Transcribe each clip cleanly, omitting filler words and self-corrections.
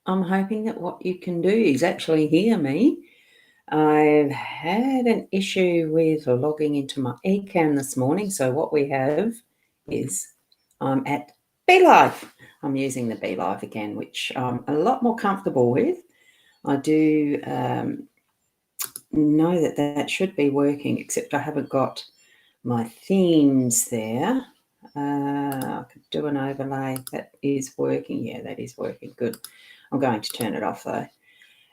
I'm hoping that what you can do is actually hear me. I've had an issue with logging into my eCam this morning. So what we have is I'm at BeLive. I'm using the BeLive again, which I'm a lot more comfortable with. I do know that that should be working, except I haven't got my themes there. I could do an overlay. That is working. Yeah, that is working. Good. I'm going to turn it off though.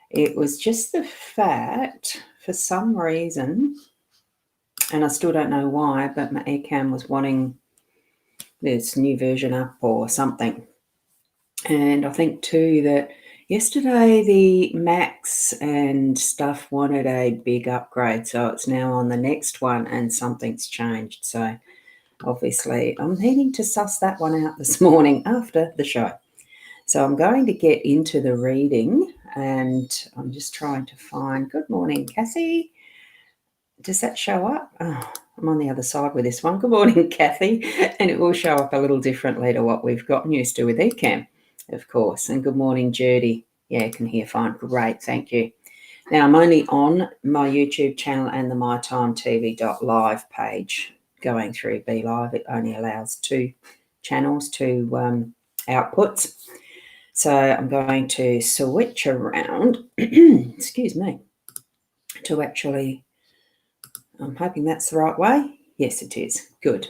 It was just the fact, for some reason, and I still don't know why, but my eCam was wanting this new version up or something. And I think too that yesterday the Macs and stuff wanted a big upgrade, so it's now on the next one and something's changed. So obviously I'm needing to suss that one out this morning after the show. So I'm going to get into the reading, and I'm just trying to find, good morning, Kathy. Does that show up? Oh, I'm on the other side with this one. Good morning, Kathy. And it will show up a little differently to what we've gotten used to with eCam, of course. And good morning, Judy. Yeah, I can hear fine. Great, thank you. Now, I'm only on my YouTube channel and the mytimetv.live page going through BeLive. It only allows 2 channels, 2 outputs. So I'm going to switch around, excuse me, to actually, I'm hoping that's the right way. Yes, it is. Good.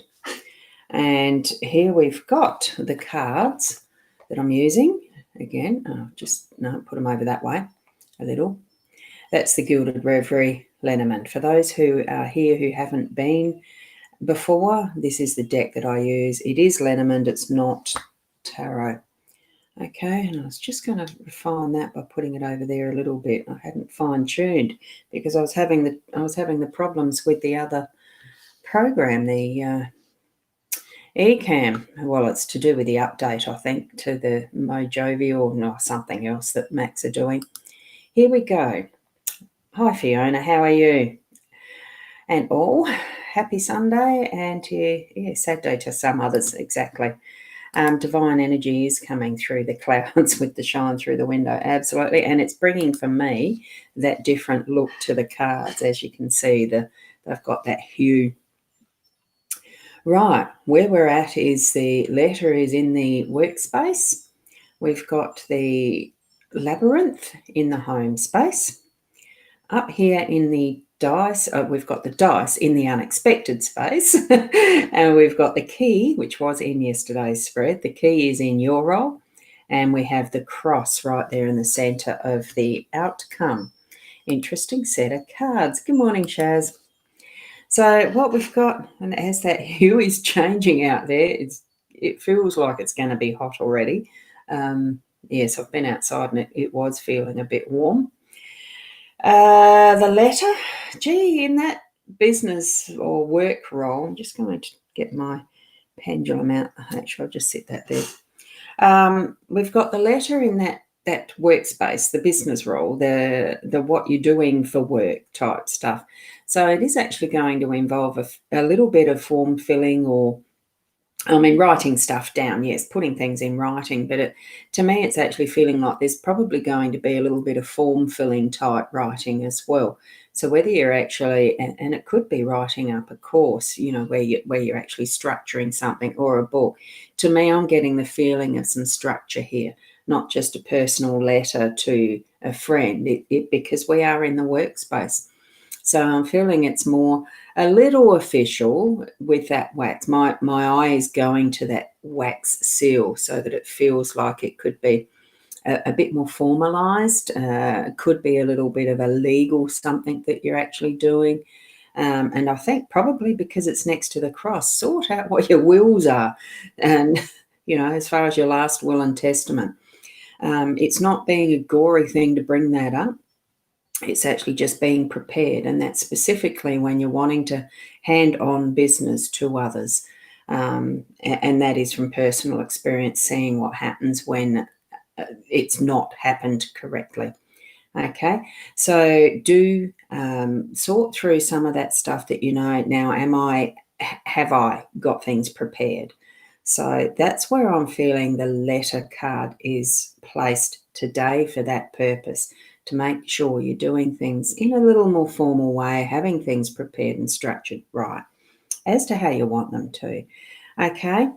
And here we've got the cards that I'm using. Again, put them over that way a little. That's the Gilded Reverie Lenormand. For those who are here who haven't been before, this is the deck that I use. It is Lenormand, it's not tarot. Okay, and I was just going to refine that by putting it over there a little bit. I hadn't fine-tuned because I was having the problems with the other program, the eCam. Well, it's to do with the update, I think, to the Mojave or something else that Macs are doing. Here we go. Hi, Fiona. How are you? And all. Happy Sunday, and Saturday to some others, exactly. Divine energy is coming through the clouds with the shine through the window, absolutely, and it's bringing for me that different look to the cards. As you can see, they've got that hue. Right, where we're at is the letter is in the workspace. We've got the labyrinth in the home space. Up here in the dice, we've got the dice in the unexpected space, and we've got the key, which was in yesterday's spread. The key is in your roll, and we have the cross right there in the center of the outcome. Interesting set of cards. Good morning, Shaz. So what we've got, and as that hue is changing out there, it feels like it's going to be hot already. Yes, I've been outside and it was feeling a bit warm. The letter, in that business or work role, I'm just going to get my pendulum out. Actually, I'll just sit that there. We've got the letter in that workspace, the business role, the what you're doing for work type stuff. So it is actually going to involve a little bit of form filling or writing stuff down, yes, putting things in writing, but to me, it's actually feeling like there's probably going to be a little bit of form-filling type writing as well. So whether you're actually, and it could be writing up a course, where you're actually structuring something, or a book. To me, I'm getting the feeling of some structure here, not just a personal letter to a friend, because we are in the workspace. So I'm feeling it's more a little official with that wax. My eye is going to that wax seal so that it feels like it could be a bit more formalized. Could be a little bit of a legal something that you're actually doing. And I think probably because it's next to the cross, sort out what your wills are. And, as far as your last will and testament, it's not being a gory thing to bring that up. It's actually just being prepared, and that's specifically when you're wanting to hand on business to others. And that is from personal experience, seeing what happens when it's not happened correctly. Okay, so do sort through some of that stuff that now. Have I got things prepared? So that's where I'm feeling the letter card is placed today for that purpose, to make sure you're doing things in a little more formal way, having things prepared and structured right as to how you want them to. Okay.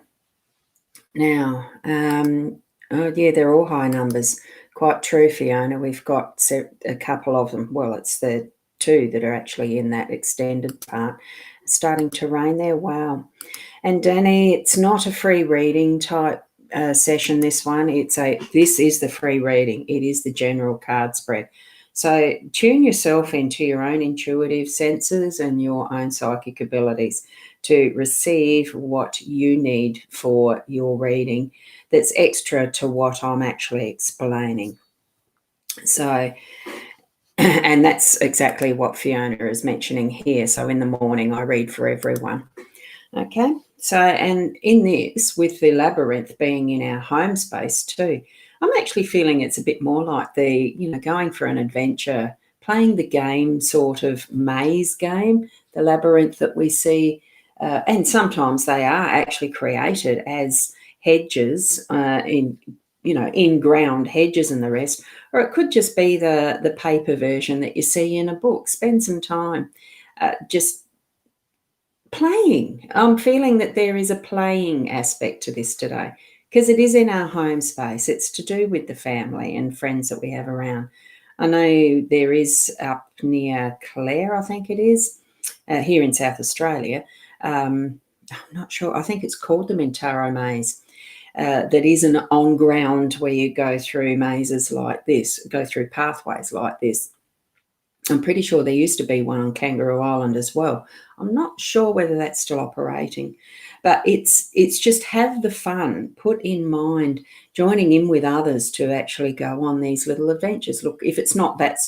Now, oh yeah, they're all high numbers. Quite true, Fiona. We've got a couple of them. Well, it's the two that are actually in that extended part. Starting to rain there. Wow. And Danny, it's not a free reading type session, this one. This is the free reading. It is the general card spread. So tune yourself into your own intuitive senses and your own psychic abilities to receive what you need for your reading that's extra to what I'm actually explaining. So, and that's exactly what Fiona is mentioning here. So in the morning, I read for everyone. Okay, so, and in this, with the labyrinth being in our home space too, I'm actually feeling it's a bit more like going for an adventure, playing the game, sort of maze game, the labyrinth that we see. And sometimes they are actually created as hedges in ground hedges and the rest, or it could just be the paper version that you see in a book. Spend some time just playing. I'm feeling that there is a playing aspect to this today because it is in our home space. It's to do with the family and friends that we have around. I know there is up near Clare, I think it is, here in South Australia. I'm not sure. I think it's called the Mintaro Maze. That is an on ground where you go through mazes like this, go through pathways like this. I'm pretty sure there used to be one on Kangaroo Island as well. I'm not sure whether that's still operating, but it's just have the fun, put in mind, joining in with others to actually go on these little adventures. Look, if it's not that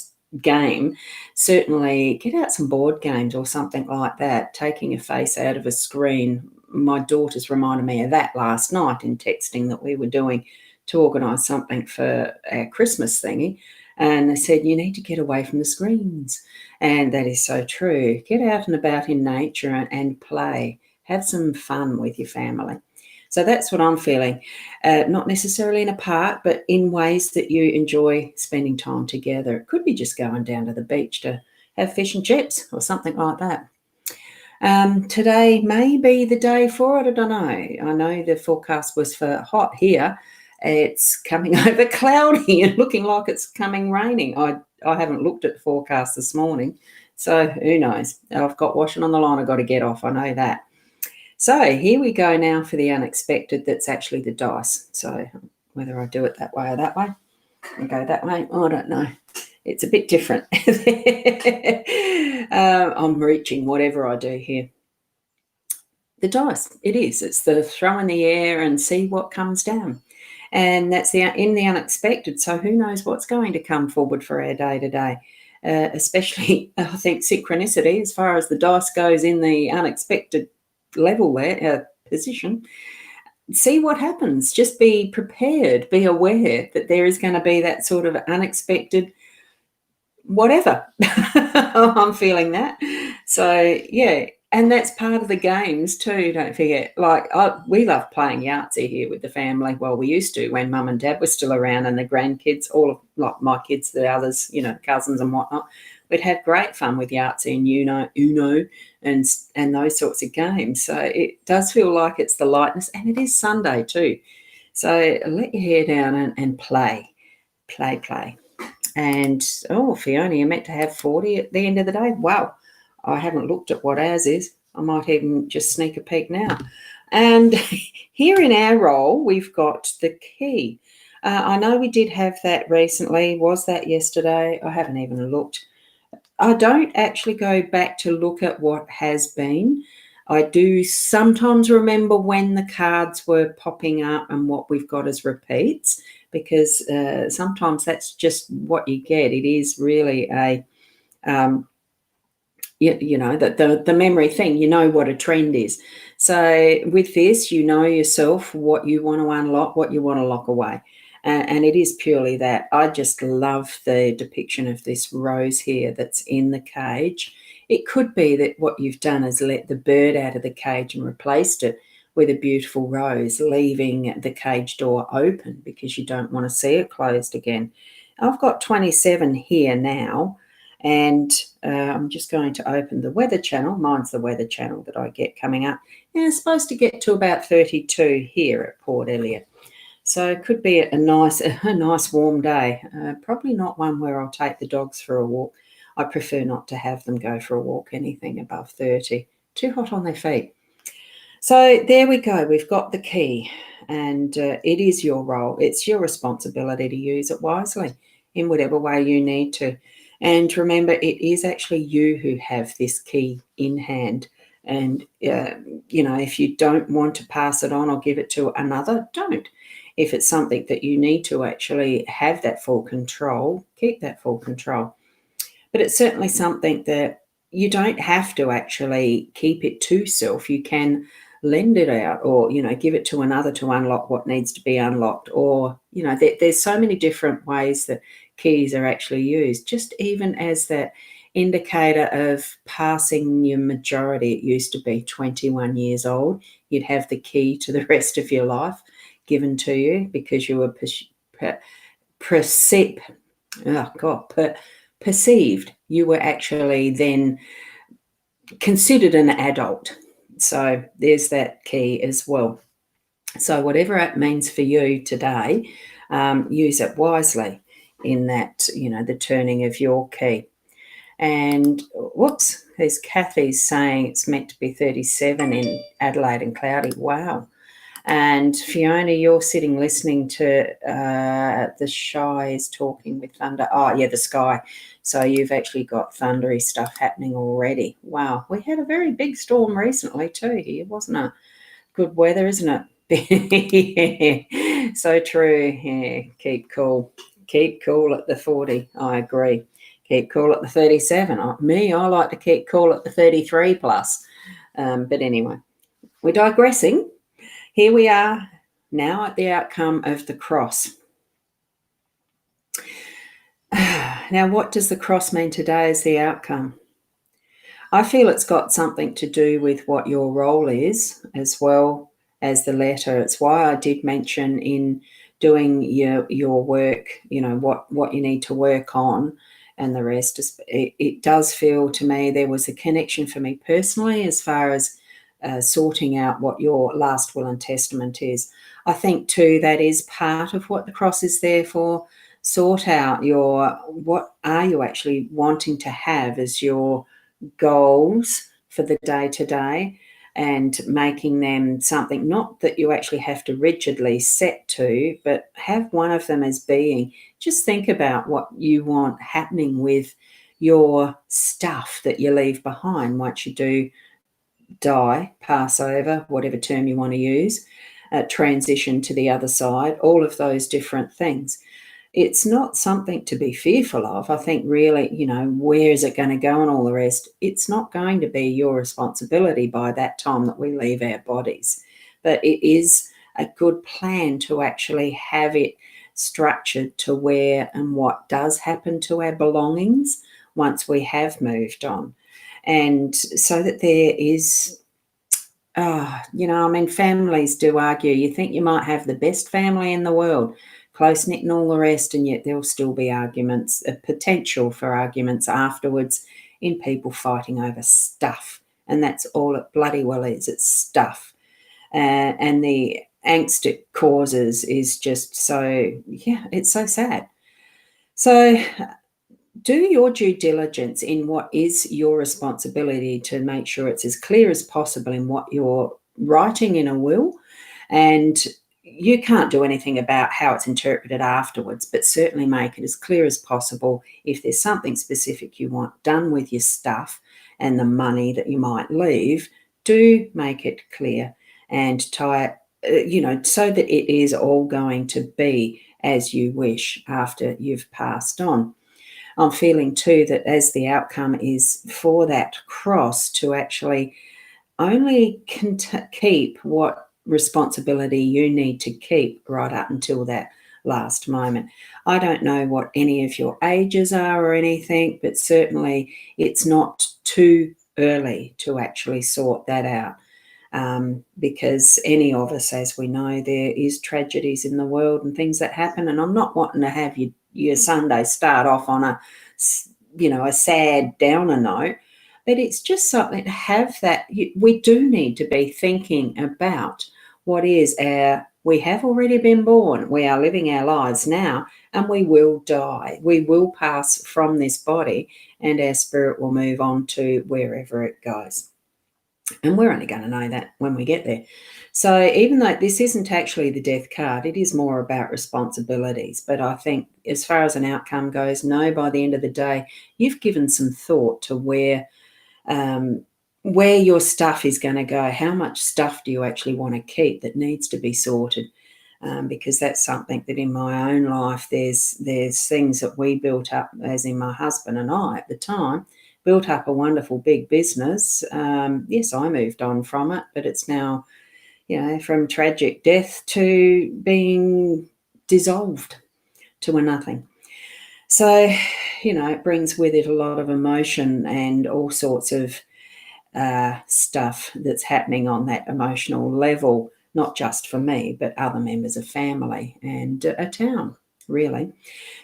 game, certainly get out some board games or something like that, taking a face out of a screen. My daughter's reminded me of that last night in texting that we were doing to organise something for our Christmas thingy. And they said, you need to get away from the screens. And that is so true. Get out and about in nature and play. Have some fun with your family. So that's what I'm feeling. Not necessarily in a park, but in ways that you enjoy spending time together. It could be just going down to the beach to have fish and chips or something like that. Today may be the day for it. I don't know. I know the forecast was for hot here. It's coming over cloudy and looking like it's coming raining. I haven't looked at the forecast this morning, so who knows? I've got washing on the line I've got to get off. I know that. So here we go now for the unexpected. That's actually the dice. So whether I do it that way or that way, I go that way, I don't know. It's a bit different. I'm reaching whatever I do here. The dice, it is. It's the throw in the air and see what comes down. And that's in the unexpected. So who knows what's going to come forward for our day to day, especially, I think, synchronicity as far as the dice goes in the unexpected level there, position. See what happens. Just be prepared, be aware that there is going to be that sort of unexpected whatever. I'm feeling that. So, yeah. And that's part of the games too, don't forget. Like, we love playing Yahtzee here with the family. Well, we used to when mum and dad were still around and the grandkids, all of like my kids, the others, cousins and whatnot. We'd have great fun with Yahtzee and Uno and those sorts of games. So it does feel like it's the lightness, and it is Sunday too. So let your hair down and play. And, Fiona, you're meant to have 40 at the end of the day. Wow. I haven't looked at what ours is. I might even just sneak a peek now. And here in our role, we've got the key. I know we did have that recently. Was that yesterday? I haven't even looked. I don't actually go back to look at what has been. I do sometimes remember when the cards were popping up and what we've got as repeats, because sometimes that's just what you get. It is really a the memory thing. You know what a trend is. So with this, you know yourself what you want to unlock, what you want to lock away. And it is purely that. I just love the depiction of this rose here that's in the cage. It could be that what you've done is let the bird out of the cage and replaced it with a beautiful rose, leaving the cage door open because you don't want to see it closed again. I've got 27 here now, and I'm just going to open the weather channel. Mine's the weather channel that I get coming up. And it's supposed to get to about 32 here at Port Elliot. So it could be a nice warm day. Probably not one where I'll take the dogs for a walk. I prefer not to have them go for a walk anything above 30. Too hot on their feet. So there we go. We've got the key, and it is your role. It's your responsibility to use it wisely in whatever way you need to. And remember, it is actually you who have this key in hand. And, if you don't want to pass it on or give it to another, don't. If it's something that you need to actually have that full control, keep that full control. But it's certainly something that you don't have to actually keep it to self. You can lend it out, or give it to another to unlock what needs to be unlocked, or there's so many different ways that keys are actually used, just even as that indicator of passing your majority. It used to be 21 years old, you'd have the key to the rest of your life given to you because you were perceived you were actually then considered an adult. So there's that key as well. So whatever it means for you today, use it wisely in that, the turning of your key. And whoops, there's Kathy's saying it's meant to be 37 in Adelaide and cloudy. Wow. And Fiona, you're sitting listening to the shy is talking with thunder. Oh, yeah, the sky. So you've actually got thundery stuff happening already. Wow. We had a very big storm recently too here, wasn't it? Good weather, isn't it? Yeah, so true. Yeah, keep cool. Keep cool at the 40. I agree. Keep cool at the 37. I like to keep cool at the 33 plus. But anyway, we're digressing. Here we are now at the outcome of the cross. Now, what does the cross mean today as the outcome? I feel it's got something to do with what your role is as well as the letter. It's why I did mention in doing your work, what you need to work on and the rest. It does feel to me there was a connection for me personally as far as sorting out what your last will and testament is. I think too that is part of what the cross is there for. Sort out what are you actually wanting to have as your goals for the day to day, and making them something not that you actually have to rigidly set to, but have one of them as being, just think about what you want happening with your stuff that you leave behind once you do die, pass over, whatever term you want to use, transition to the other side, all of those different things. It's not something to be fearful of. I think really, where is it going to go and all the rest? It's not going to be your responsibility by that time that we leave our bodies. But it is a good plan to actually have it structured to where and what does happen to our belongings once we have moved on. And so that there is, families do argue. You think you might have the best family in the world, close-knit and all the rest, and yet there'll still be arguments, a potential for arguments afterwards in people fighting over stuff. And that's all it bloody well is. It's stuff. And the angst it causes is just it's so sad. So do your due diligence in what is your responsibility to make sure it's as clear as possible in what you're writing in a will. And you can't do anything about how it's interpreted afterwards, but certainly make it as clear as possible. If there's something specific you want done with your stuff and the money that you might leave, do make it clear and tie it, so that it is all going to be as you wish after you've passed on. I'm feeling too that as the outcome is for that cross to actually only keep what responsibility you need to keep right up until that last moment. I don't know what any of your ages are or anything, but certainly it's not too early to actually sort that out. because any of us, as we know, there is tragedies in the world and things that happen. And I'm not wanting to have your Sunday start off on a sad downer note, but it's just something to have that. We do need to be thinking about what is we have already been born. We are living our lives now, and we will die. We will pass from this body, and our spirit will move on to wherever it goes. And we're only going to know that when we get there. So even though this isn't actually the death card, it is more about responsibilities. But I think as far as an outcome goes, no, by the end of the day, you've given some thought to where your stuff is going to go. How much stuff do you actually want to keep that needs to be sorted? Because that's something that in my own life, there's things that we built up, as in my husband and I at the time, built up a wonderful big business. Yes, I moved on from it, but it's now, from tragic death to being dissolved to a nothing. So, it brings with it a lot of emotion and all sorts of stuff that's happening on that emotional level, not just for me, but other members of family and a town, really.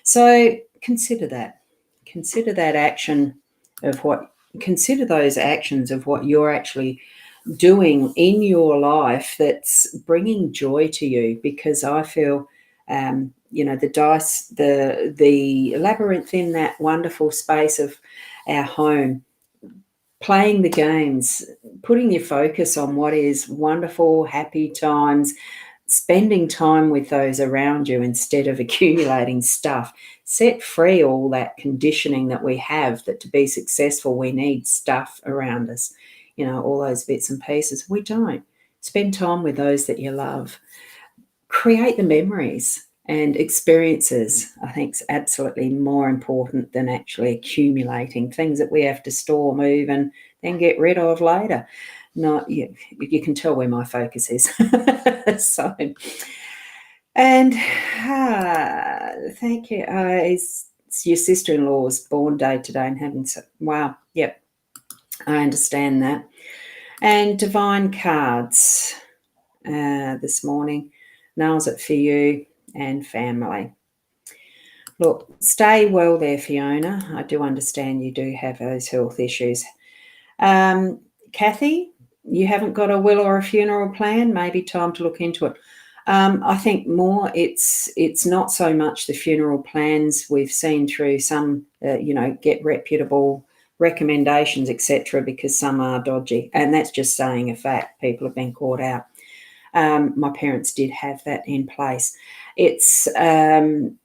So consider that. Consider that action consider those actions of what you're actually doing in your life that's bringing joy to you, because I feel the dice, the labyrinth in that wonderful space of our home, playing the games, putting your focus on what is wonderful, happy times, spending time with those around you instead of accumulating stuff. Set free all that conditioning that we have, that to be successful we need stuff around us, all those bits and pieces. We don't. Spend time with those that you love. Create the memories and experiences. I think it's absolutely more important than actually accumulating things that we have to store, move, and then get rid of later. You can tell where my focus is. So, and thank you. It's your sister-in-law's born day today, and wow, yep, I understand that. And divine cards this morning. Nails it for you and family. Look, stay well there, Fiona. I do understand you do have those health issues. Kathy, you haven't got a will or a funeral plan? Maybe time to look into it. I think more it's not so much the funeral plans. We've seen through some, get reputable recommendations, etc., because some are dodgy. And that's just saying a fact. People have been caught out. My parents did have that in place. It's having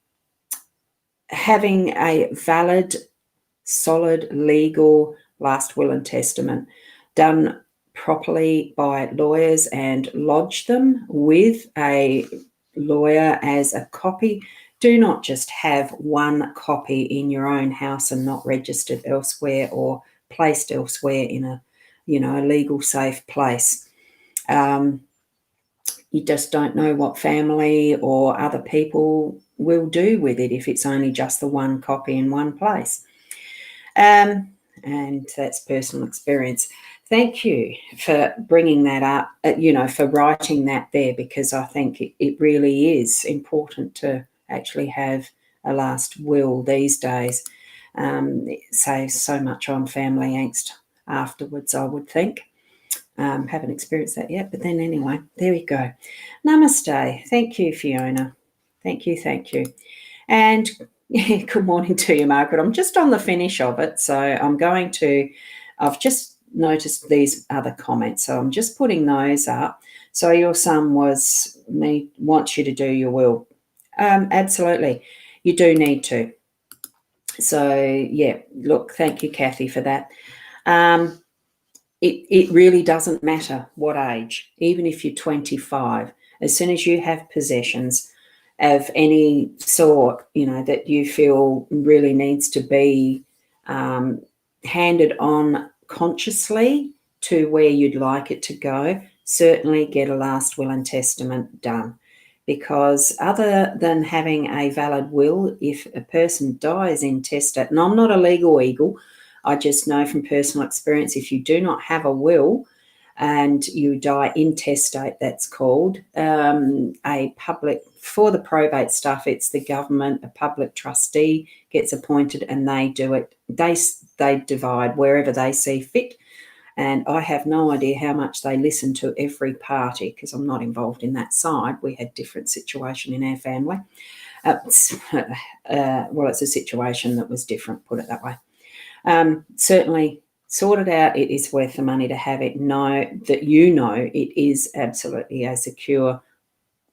a valid, solid, legal last will and testament done properly by lawyers and lodge them with a lawyer as a copy. Do not just have one copy in your own house and not registered elsewhere or placed elsewhere in a legal safe place. You just don't know what family or other people will do with it if it's only just the one copy in one place. And that's personal experience. Thank you for bringing that up, for writing that there, because I think it really is important to actually have a last will these days. It saves so much on family angst afterwards, I would think. Haven't experienced that yet, but then anyway, there we go. Namaste. Thank you, Fiona. Thank you. And good morning to you, Margaret. I'm just on the finish of it, so I've just noticed these other comments, so I'm just putting those up. So your son wants you to do your will. Absolutely. You do need to. So, yeah, look, thank you, Kathy, for that. It really doesn't matter what age, even if you're 25, as soon as you have possessions of any sort, that you feel really needs to be handed on consciously to where you'd like it to go, certainly get a last will and testament done. Because other than having a valid will, if a person dies intestate, and I'm not a legal eagle, I just know from personal experience, if you do not have a will, and you die intestate, that's called. A public, for the probate stuff, it's the government, a public trustee gets appointed, and they do it. They divide wherever they see fit. And I have no idea how much they listen to every party, because I'm not involved in that side. We had different situation in our family. Well, it's a situation that was different, put it that way. Certainly sort it out. It is worth the money to have it. Know that it is absolutely a secure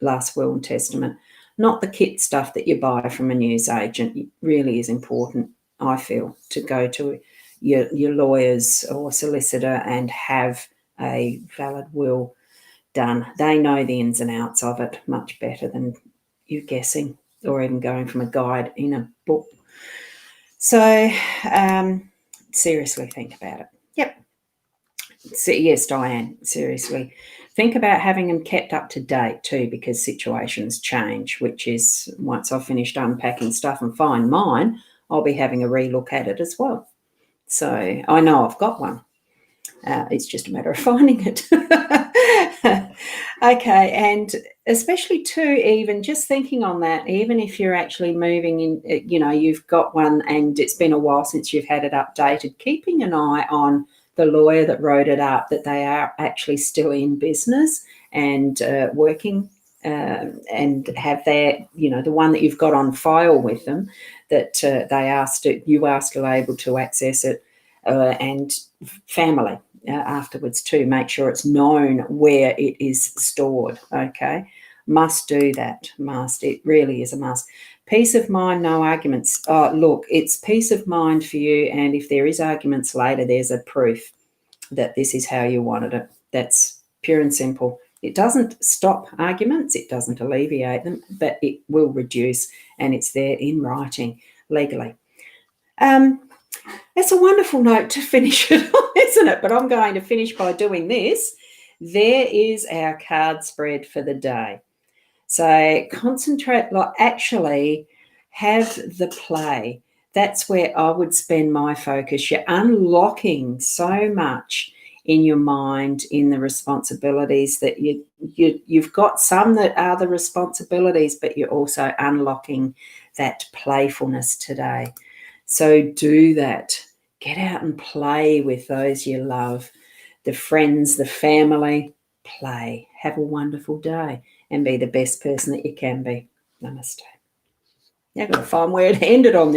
last will and testament. Not the kit stuff that you buy from a newsagent. It really is important, I feel, to go to your lawyers or solicitor and have a valid will done. They know the ins and outs of it much better than you guessing or even going from a guide in a book. So seriously think about it. Yep. So, yes, Diane, seriously. Think about having them kept up to date too, because situations change, which is once I've finished unpacking stuff and find mine, I'll be having a relook at it as well. So I know I've got one. It's just a matter of finding it. Okay, and especially too, even just thinking on that, even if you're actually moving in, you've got one and it's been a while since you've had it updated, keeping an eye on the lawyer that wrote it up, that they are actually still in business and working, and have their, the one that you've got on file with them, that you are still able to access it, and family afterwards too. Make sure it's known where it is stored. Okay, must do that. Must. It really is a must. Peace of mind, no arguments. Look, it's peace of mind for you, and if there is arguments later, there's a proof that this is how you wanted it. That's pure and simple. It doesn't stop arguments, it doesn't alleviate them, but it will reduce, and it's there in writing legally. That's a wonderful note to finish it on, isn't it? But I'm going to finish by doing this. There is our card spread for the day. So concentrate, actually have the play. That's where I would spend my focus. You're unlocking so much in your mind, in the responsibilities that you've got. Some that are the responsibilities, but you're also unlocking that playfulness today. So do that. Get out and play with those you love, the friends, the family. Play. Have a wonderful day and be the best person that you can be. Namaste. Now I've got to find where it ended on this.